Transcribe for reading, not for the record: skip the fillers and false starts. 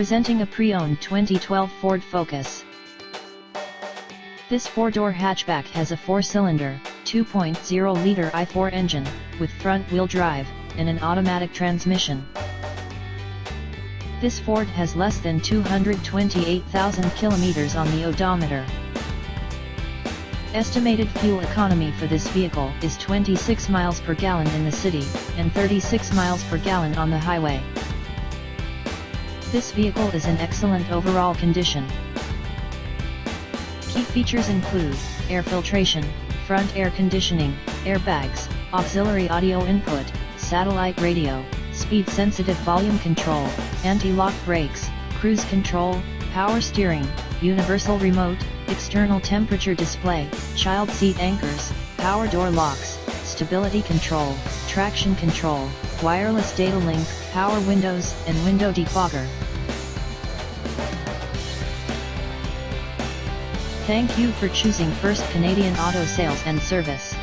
Presenting a pre-owned 2012 Ford Focus. This four-door hatchback has a four-cylinder, 2.0-liter i4 engine, with front-wheel drive, and an automatic transmission. This Ford has less than 228,000 kilometers on the odometer. Estimated fuel economy for this vehicle is 26 miles per gallon in the city, and 36 miles per gallon on the highway. This vehicle is in excellent overall condition. Key features include air filtration, front air conditioning, airbags, auxiliary audio input, satellite radio, speed-sensitive volume control, anti-lock brakes, cruise control, power steering, universal remote, external temperature display, child seat anchors, power door locks, stability control, traction control, wireless data link, power windows, and window defogger. Thank you for choosing First Canadian Auto Sales and Service.